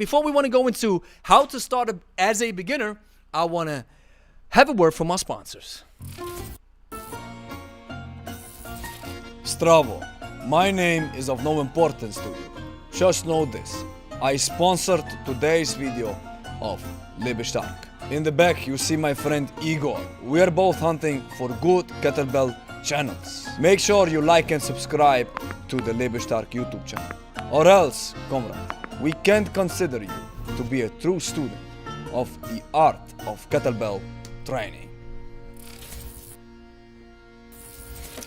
before we want to go into how to start as a beginner, I want to have a word from our sponsors. Stravo, my name is of no importance to you. Just know this. I sponsored today's video of Lebe. In the back you see my friend Igor. We are both hunting for good kettlebell channels. Make sure you like and subscribe to the Lebe YouTube channel. Or else, comrade, we can't consider you to be a true student of the art of kettlebell training.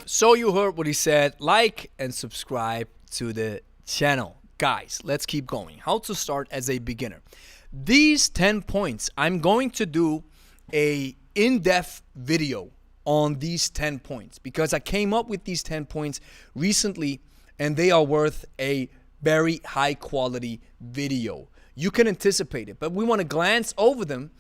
So you heard what he said. Like and subscribe to the channel. Guys, let's keep going. How to start as a beginner. These 10 points, I'm going to do a in-depth video on these 10 points because I came up with these 10 points recently and they are worth a very high quality video. You can anticipate it, but we want to glance over them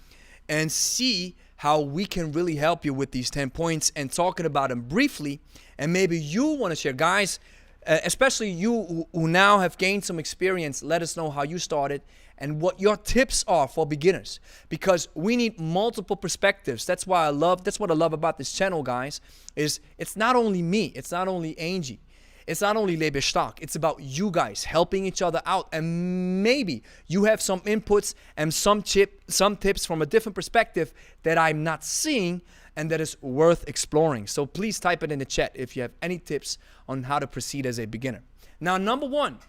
and see how we can really help you with these 10 points and talking about them briefly. And maybe you want to share, guys, especially you who now have gained some experience. Let us know how you started and what your tips are for beginners, because we need multiple perspectives. That's what I love about this channel, guys, is it's not only me, it's not only Angie, it's not only Lebe. It's about you guys helping each other out, and maybe you have some inputs and some tips from a different perspective that I'm not seeing and that is worth exploring. So please type it in the chat if you have any tips on how to proceed as a beginner. Now, number one,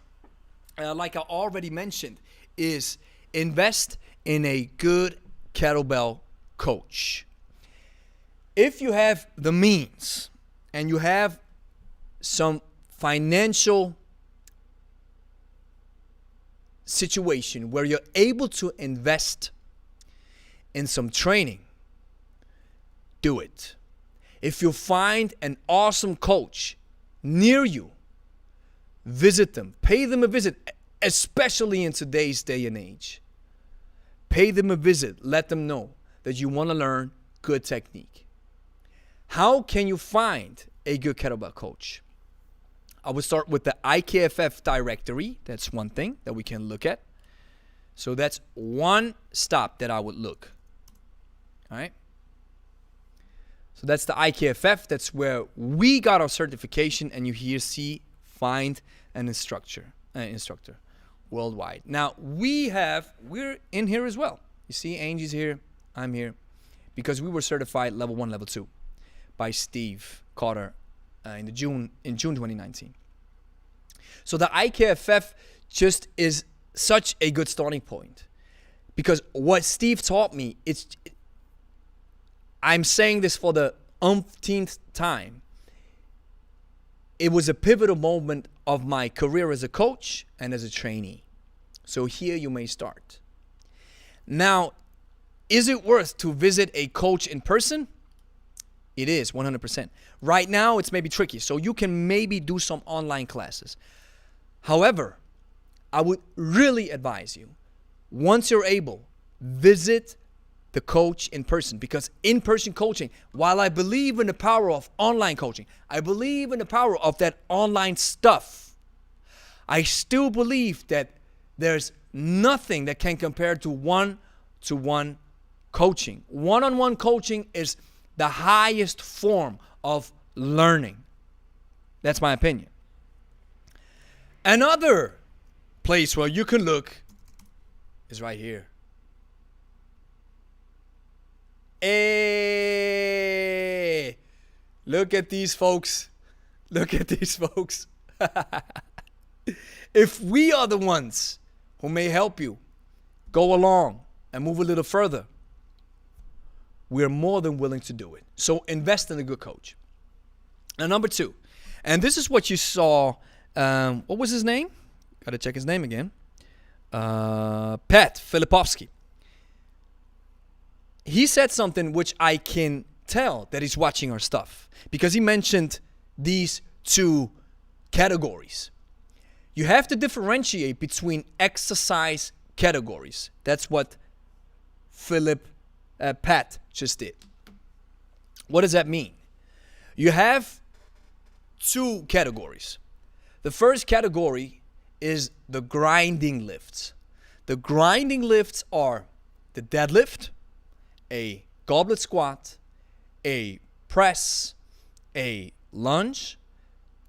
like I already mentioned, is invest in a good kettlebell coach. If you have the means and you have some financial situation where you're able to invest in some training, do it. If you find an awesome coach near you, visit them, pay them a visit, especially in today's day and age. Pay them a visit, let them know that you want to learn good technique. How can you find a good kettlebell coach? I would start with the IKFF directory. That's one thing that we can look at. So that's one stop that I would look. All right. So that's the IKFF. That's where we got our certification, and you here see find an instructor worldwide. Now we're in here as well. You see, Angie's here, I'm here, because we were certified level 1, level 2 by Steve Carter in June 2019. So the IKFF just is such a good starting point, because what Steve taught me, I'm saying this for the umpteenth time, it was a pivotal moment of my career as a coach and as a trainee. So here you may start. Now, is it worth to visit a coach in person? It is 100%. Right now, it's maybe tricky, so you can maybe do some online classes. However, I would really advise you, once you're able, visit the coach in person, because in-person coaching, while I believe in the power of online coaching, I believe in the power of that online stuff, I still believe that there's nothing that can compare to one-to-one coaching. One-on-one coaching is the highest form of learning. That's my opinion. Another place where you can look is right here. Hey, look at these folks. Look at these folks. If we are the ones who may help you go along and move a little further, we're more than willing to do it. So invest in a good coach. Now, number 2, and this is what you saw. What was his name? Got to check his name again. Pat Filipovsky. He said something which I can tell that he's watching our stuff, because he mentioned these 2 categories. You have to differentiate between exercise categories. That's what Pat just did. What does that mean? You have 2 categories. The first category is the grinding lifts. The grinding lifts are the deadlift, a goblet squat, a press, a lunge,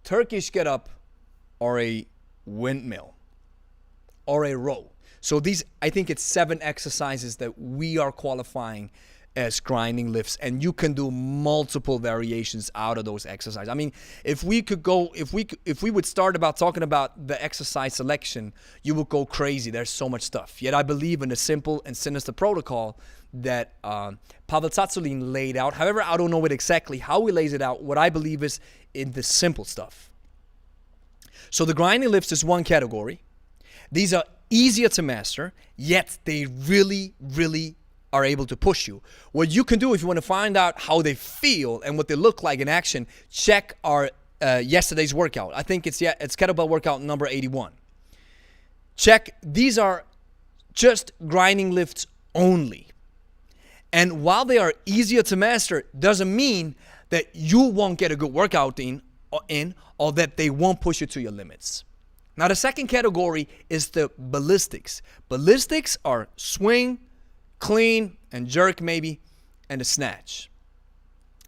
Turkish get up, or a windmill, or a row. So these, I think it's 7 exercises that we are qualifying as grinding lifts, and you can do multiple variations out of those exercises. I mean, if we would start about talking about the exercise selection, you would go crazy. There's so much stuff. Yet I believe in the simple and sinister protocol that Pavel Tsatsouline laid out. However, I don't know it exactly how he lays it out. What I believe is in the simple stuff. So the grinding lifts is one category. These are easier to master, yet they really, really are able to push you. What you can do if you want to find out how they feel and what they look like in action, check our yesterday's workout. I think it's kettlebell workout number 81. Check, these are just grinding lifts only. And while they are easier to master, doesn't mean that you won't get a good workout in or that they won't push you to your limits. Now the second category is the ballistics. Ballistics are swing, clean, and jerk maybe, and a snatch.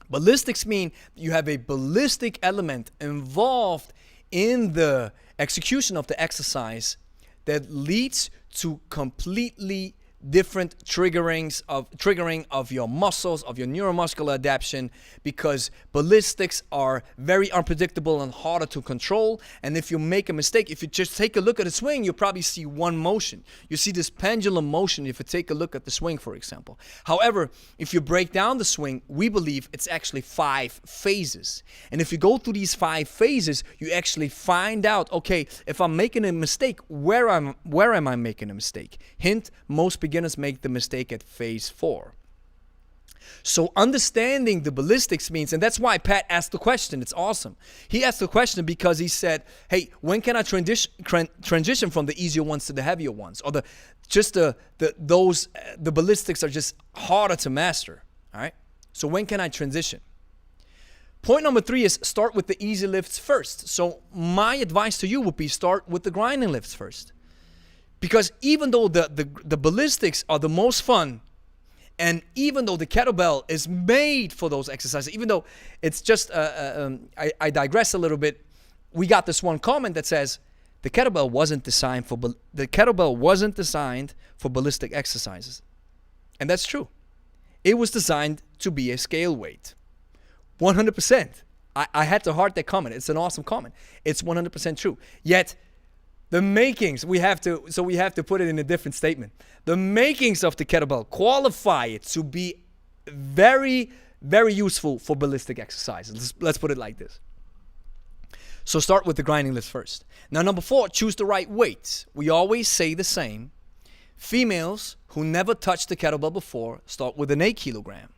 Ballistics mean you have a ballistic element involved in the execution of the exercise that leads to completely different triggering of your muscles, of your neuromuscular adaptation, because ballistics are very unpredictable and harder to control. And if you make a mistake, if you just take a look at a swing, you probably see one motion. You see this pendulum motion if you take a look at the swing, for example. However, if you break down the swing, we believe it's actually 5 phases. And if you go through these 5 phases, you actually find out, okay, if I'm making a mistake, where am I making a mistake? Hint, most beginners make the mistake at phase 4. So understanding the ballistics means, and that's why Pat asked the question. It's awesome. He asked the question because he said, hey, when can I transition from the easier ones to the heavier ones? Or the ballistics are just harder to master. All right. So when can I transition? Point number 3 is start with the easy lifts first. So my advice to you would be start with the grinding lifts first. Because even though the ballistics are the most fun, and even though the kettlebell is made for those exercises, even though it's just, I digress a little bit, we got this one comment that says, the kettlebell wasn't designed for ballistic exercises. And that's true. It was designed to be a scale weight. 100%. I had to heart that comment. It's an awesome comment. It's 100% true. Yet, the makings, we have to put it in a different statement. The makings of the kettlebell qualify it to be very, very useful for ballistic exercises. Let's put it like this. So start with the grinding lifts first. Now, number 4, choose the right weights. We always say the same. Females who never touched the kettlebell before, start with an 8 kilogram.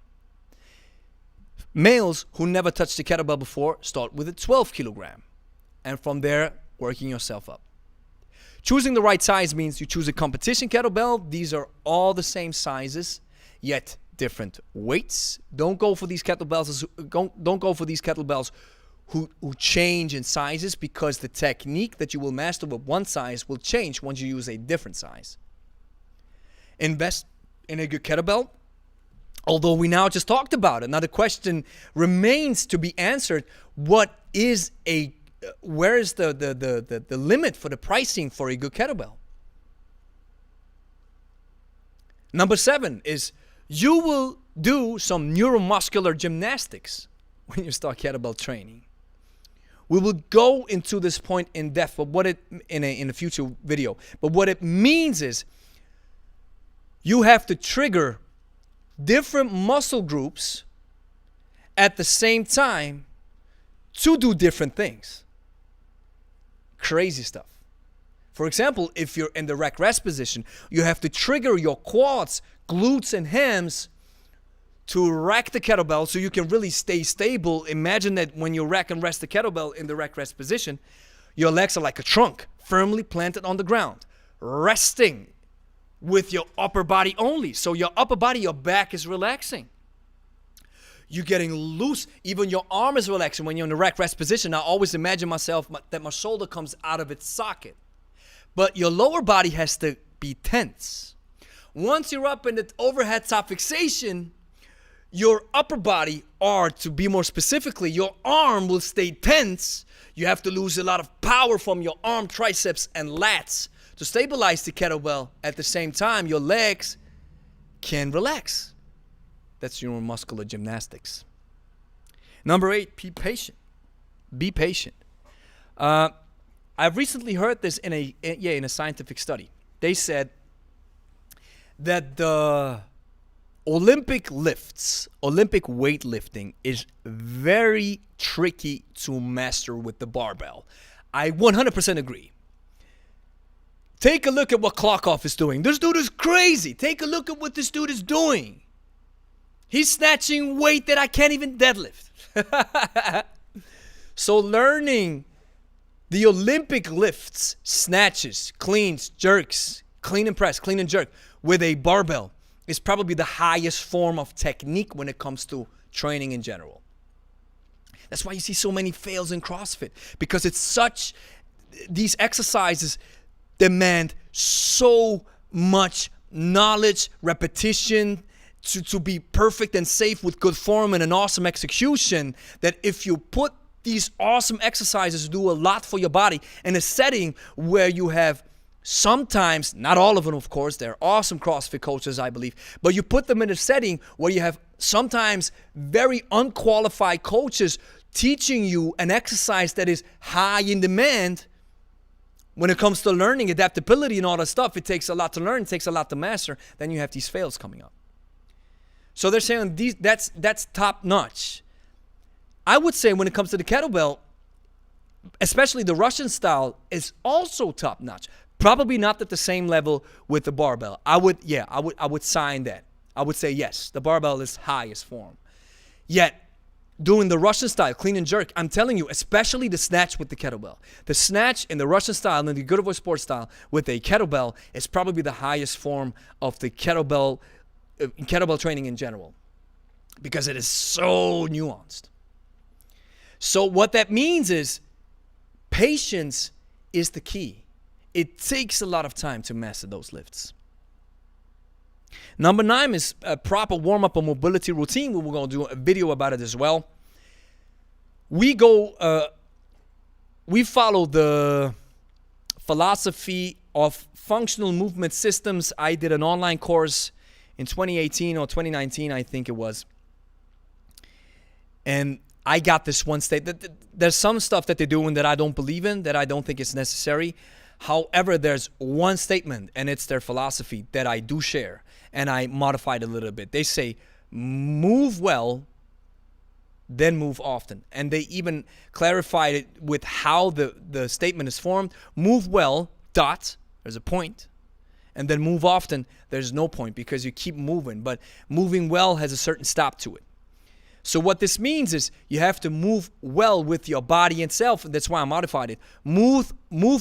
Males who never touched the kettlebell before, start with a 12 kilogram. And from there, working yourself up. Choosing the right size means you choose a competition kettlebell. These are all the same sizes, yet different weights. Don't go for these kettlebells. Don't go for these kettlebells who change in sizes, because the technique that you will master with one size will change once you use a different size. Invest in a good kettlebell. Although we now just talked about it. Now the question remains to be answered: where is the limit for the pricing for a good kettlebell? Number 7 is you will do some neuromuscular gymnastics when you start kettlebell training. We will go into this point in depth, but in a future video. But what it means is you have to trigger different muscle groups at the same time to do different things. Crazy stuff. For example, if you're in the rack rest position, you have to trigger your quads, glutes, and hams to rack the kettlebell so you can really stay stable. Imagine that when you rack and rest the kettlebell in the rack rest position, your legs are like a trunk, firmly planted on the ground, resting with your upper body only. So your upper body, your back is relaxing. You're getting loose. Even your arm is relaxing when you're in the rack rest position. I always imagine myself that my shoulder comes out of its socket. But your lower body has to be tense. Once you're up in the overhead top fixation, your upper body, or to be more specifically, your arm will stay tense. You have to lose a lot of power from your arm, triceps, and lats to stabilize the kettlebell. At the same time, your legs can relax. That's your muscular gymnastics. Number 8, be patient. Be patient. I've recently heard this in a scientific study. They said that the Olympic lifts, Olympic weightlifting is very tricky to master with the barbell. I 100% agree. Take a look at what Klokov is doing. This dude is crazy. Take a look at what this dude is doing. He's snatching weight that I can't even deadlift. So learning the Olympic lifts, snatches, cleans, jerks, clean and press, clean and jerk with a barbell is probably the highest form of technique when it comes to training in general. That's why you see so many fails in CrossFit, because these exercises demand so much knowledge, repetition, to be perfect and safe with good form and an awesome execution, that if you put these awesome exercises do a lot for your body in a setting where you have sometimes, not all of them of course, they're awesome CrossFit coaches I believe, but you put them in a setting where you have sometimes very unqualified coaches teaching you an exercise that is high in demand. When it comes to learning, adaptability and all that stuff, it takes a lot to learn, it takes a lot to master, then you have these fails coming up. So they're saying that's top notch. I would say when it comes to the kettlebell, especially the Russian style, is also top notch. Probably not at the same level with the barbell. I would sign that. I would say yes, the barbell is highest form. Yet, doing the Russian style, clean and jerk, I'm telling you, especially the snatch with the kettlebell. The snatch in the Russian style and the Good Boy Sports style with a kettlebell is probably the highest form of the kettlebell training in general, because it is so nuanced. So what that means is patience is the key. It takes a lot of time to master those lifts. Number 9 is a proper warm-up or mobility routine. We're going to do a video about it as well. We follow the philosophy of functional movement systems. I did an online course in 2018 or 2019, I think it was. And I got this one statement. There's some stuff that they're doing that I don't believe in, that I don't think is necessary. However, there's one statement, and it's their philosophy that I do share, and I modified a little bit. They say, move well, then move often. And they even clarified it with how the statement is formed. Move well, there's a point. And then move often, there's no point, because you keep moving. But moving well has a certain stop to it. So what this means is you have to move well with your body itself. And that's why I modified it. Move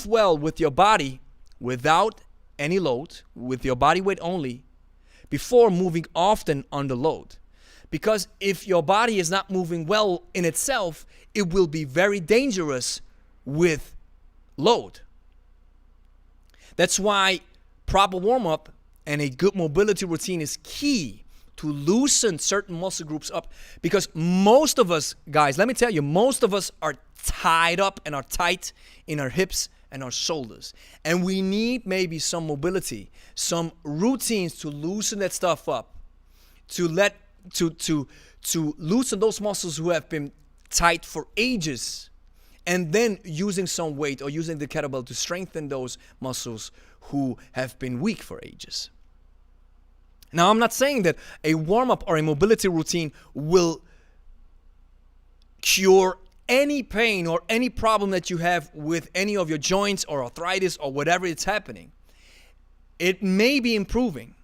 well with your body without any load, with your body weight only, before moving often under load. Because if your body is not moving well in itself, it will be very dangerous with load. That's why proper warm-up and a good mobility routine is key to loosen certain muscle groups up. Because most of us, guys, let me tell you, most of us are tied up and are tight in our hips and our shoulders. And we need maybe some mobility, some routines to loosen that stuff up, to loosen those muscles who have been tight for ages, and then using some weight or using the kettlebell to strengthen those muscles who have been weak for ages. Now, I'm not saying that a warm-up or a mobility routine will cure any pain or any problem that you have with any of your joints or arthritis or whatever it's happening. It may be improving.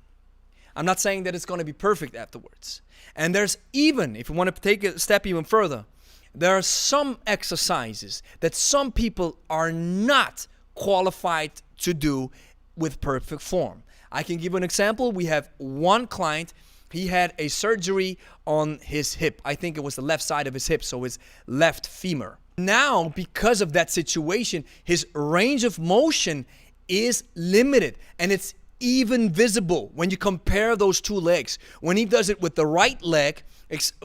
I'm not saying that it's going to be perfect afterwards. And there's even, if you want to take a step even further, there are some exercises that some people are not qualified to do with perfect form. I can give you an example. We have one client. He had a surgery on his hip. I think it was the left side of his hip, so his left femur. Now, because of that situation, his range of motion is limited, and it's even visible when you compare those two legs. When he does it with the right leg,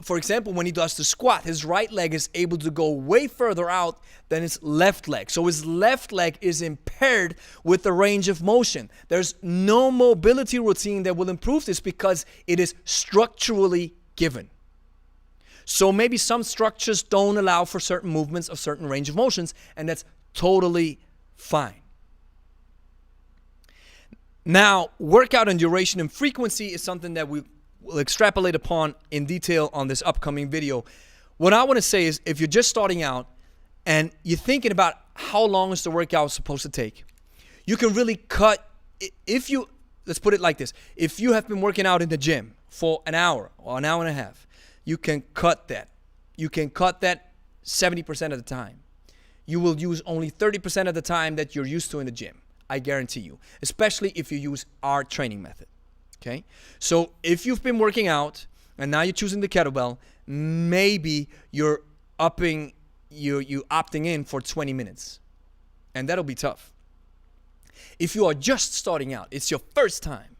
for example, when he does the squat, his right leg is able to go way further out than his left leg. So his left leg is impaired with the range of motion. There's no mobility routine that will improve this because it is structurally given. So maybe some structures don't allow for certain movements of certain range of motions, and that's totally fine. Now, workout and duration and frequency is something that we will extrapolate upon in detail on this upcoming video. What I want to say is, if you're just starting out and you're thinking about how long is the workout supposed to take, you can really cut. Let's put it like this. If you have been working out in the gym for an hour or an hour and a half, you can cut that. You can cut that 70% of the time. You will use only 30% of the time that you're used to in the gym. I guarantee you, especially if you use our training method. Okay? So if you've been working out and now you're choosing the kettlebell, maybe you're opting in for 20 minutes. And that'll be tough. If you are just starting out, it's your first time,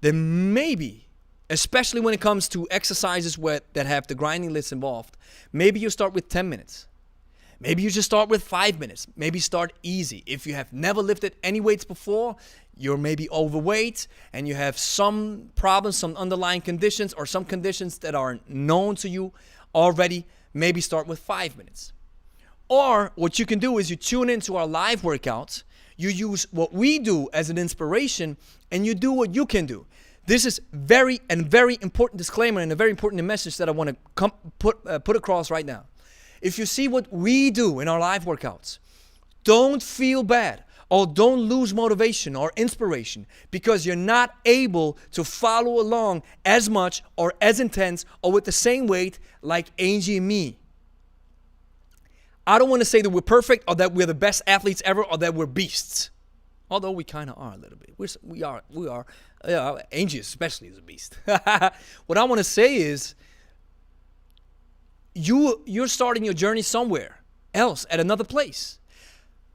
then maybe, especially when it comes to exercises that have the grinding lifts involved, maybe you start with 10 minutes. Maybe you just start with 5 minutes. Maybe start easy. If you have never lifted any weights before, you're maybe overweight and you have some problems, some underlying conditions or some conditions that are known to you already, maybe start with 5 minutes. Or what you can do is you tune into our live workouts. You use what we do as an inspiration and you do what you can do. This is very important disclaimer and a very important message that I want to put across right now. If you see what we do in our live workouts, don't feel bad or don't lose motivation or inspiration because you're not able to follow along as much or as intense or with the same weight like Angie and me. I don't want to say that we're perfect or that we're the best athletes ever or that we're beasts. Although we kind of are a little bit. We are. Angie especially is a beast. What I want to say is, you're starting your journey somewhere else at another place.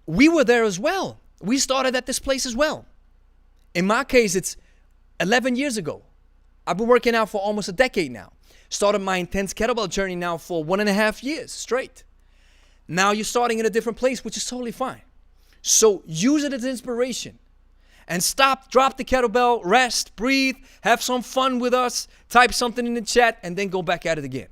We were there as well. We started at this place as well. In my case, it's 11 years ago. I've been working out for almost a decade now. Started my intense kettlebell journey now for 1.5 years straight. Now you're starting in a different place, which is totally fine. So use it as inspiration. And drop the kettlebell, rest, breathe, have some fun with us, type something in the chat, and then go back at it again.